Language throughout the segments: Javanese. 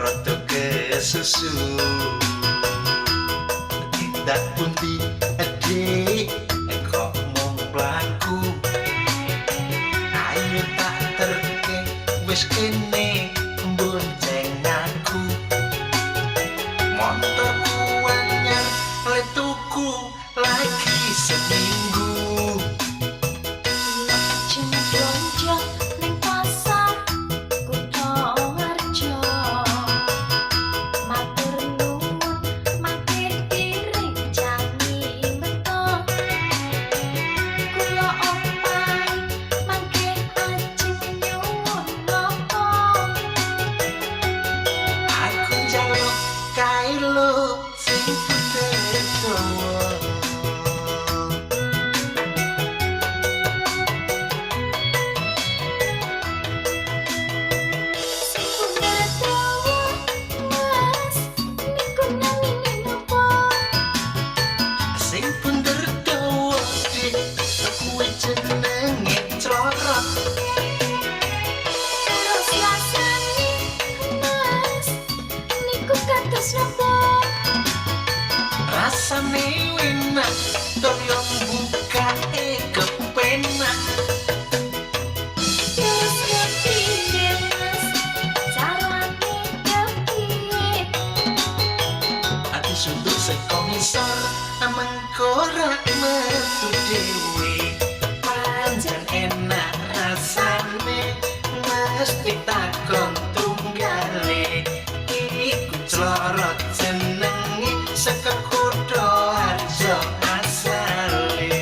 rada kesusu tindak pundi adik kok mung mlaku ayo tak terke wis kene bonceng aku motorku anyar le tuku lagi seminggu rasane enak toyo buka kepenak terus kepiye mas carane kepiye ati sunduk sekomisor mengkora metu dewe panjang enak rasane mesti takon tunggale iku clorot jenenge saka kutha Harjo asale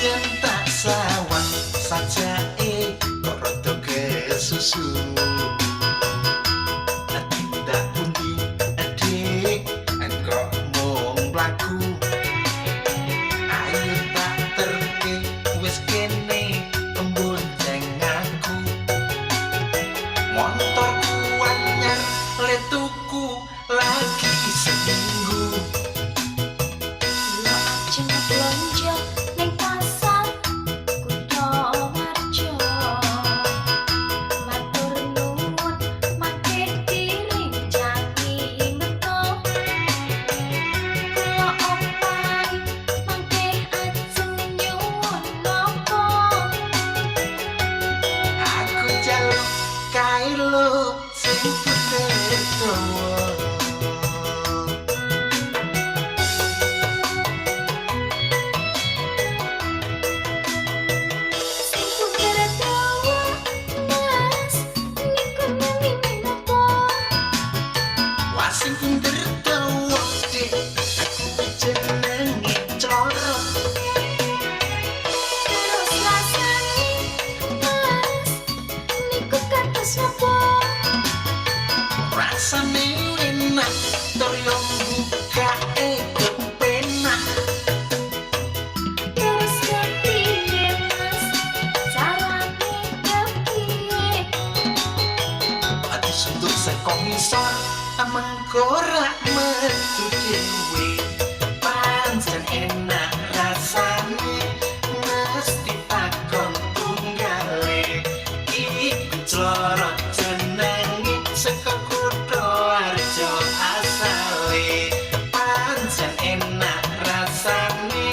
yen tak sawang sajake kok rada kesusu tindak pundi adik kok mung mlaku ayo tak terke wis kene bonceng aku motorku anyar le tuku lagi seminggu lajeng blonjo ning pasar kutha Harjo matur nuwun mangke piring janji meto kula opai mangke ajeng nyuwun napa aku jaluk kailo sing putih dawa sing putih dawa mas niku namine napa wasing pinter dawa dik aku jenenge clorot terus rasane mas niku kados napa rasane enak toyo buka kepenak terus kepiye mas carane kepiye ati sunduk sekomisor mengkora metu dewe panjang enak rasane mesti takon tunggale iku clorot jenenge saka kutha Harjo asale panjang enak rasane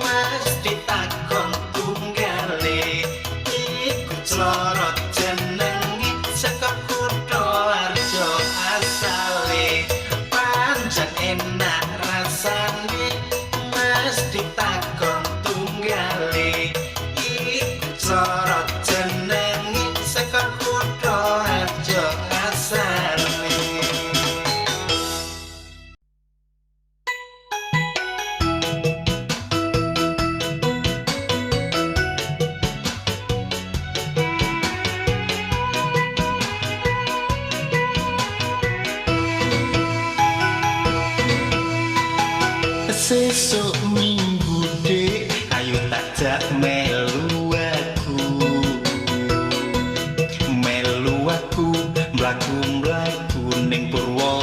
mesti takon tunggale iku clorot jenenge saka kutha Harjo asale panjang enak rasane mesti takon tunggale iku clorot jenenge saka kutha Harjo asale sesuk minggu dek ayo takjak melu aku mlaku ning Purwo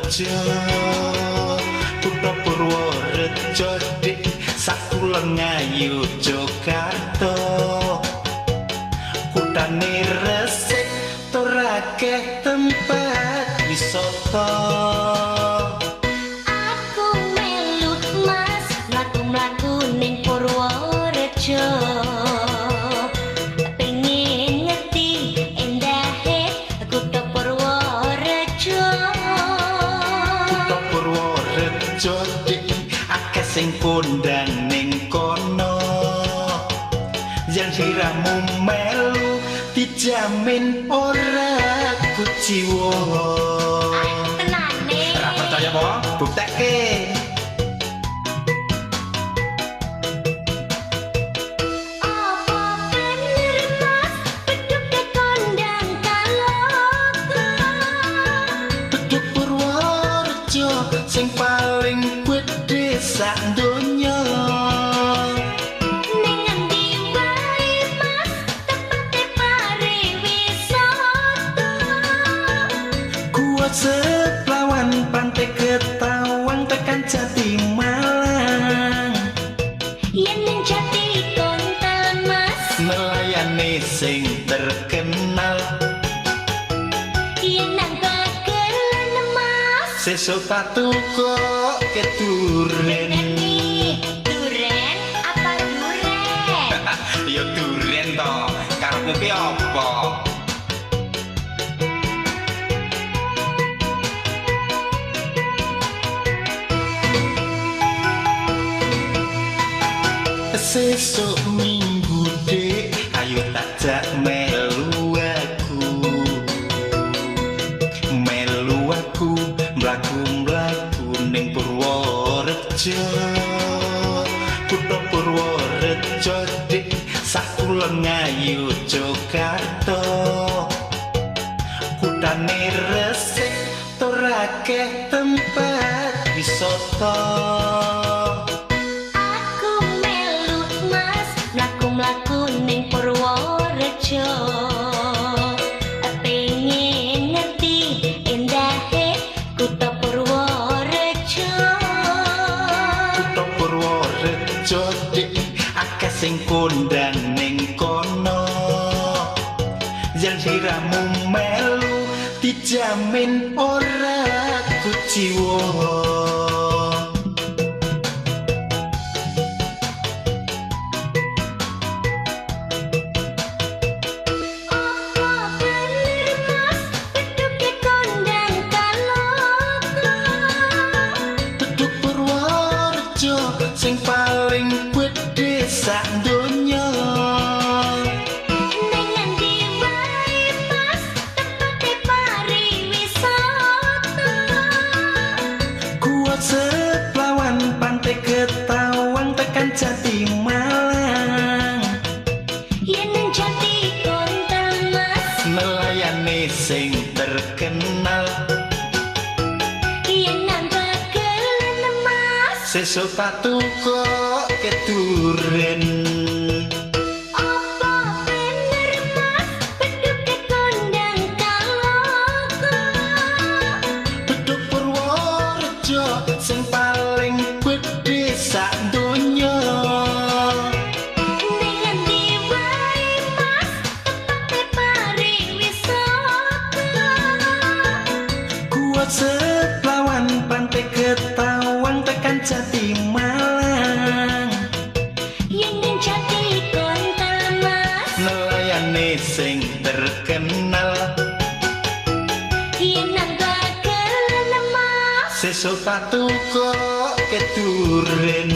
Purworejo Kutha Purworejo dik sakuleng ayu Jakarta Kuthane resik tur akeh tempat wisata Aku melu mas mlaku-mlaku ning Purworejo pengen ngerti endahe kutha Purworejo Kutha Purworejo dik akeh sing kondang ning kono yen siramu melu dijamin ora kuciwa tenane ora percaya apa buktekke apa bener mas beduk kondang kaloka Beduk Purworejo sing paling gedhe sak donya ning endi wae mas tepate pariwisata Gua Seplawan Pantai Ketawang tekan Jati Malang yen ning Jati Kontal mas melayani sing terkenal yen nang Bagelen mas sesuk tak tukok keduren duren apa duren ya duren to karepmu ki apa sesuk minggu dek ayo tak melu aku mlaku-mlaku ning Purworejo Kutha Purworejo dik sakuleng ayu Jakarta Kuthane resik tur akeh tempat wisata aku melu mas mlaku-mlaku ning Purworejo pengen ngerti endahe kutha Purworejo Kutha Purworejo dik akeh sing kondang ning kono yen siramu melu dijamin ora kuciwa apa bener mas beduk kondang kaloka Beduk Purworejo sing paling gedhe sak donya ning endi wae mas tepate pariwisata Gua Seplawan Pantai Ketawang tekan Jati Malang yen ning Jati Kontal mas melayani sing terkenal yen nang Bagelen mas sesuk tak tukok keduren apa bener mas beduk kondang kaloka Beduk Purworejo sing paling gedhe sak donya ning endi wae mas tepate pariwisata Gua Seplawan Pantai Ketawang tekan Jati Malang yen ning Jati Kontal mas melayani sing terkenal yen nang Bagelen mas sesuk tak tukok keduren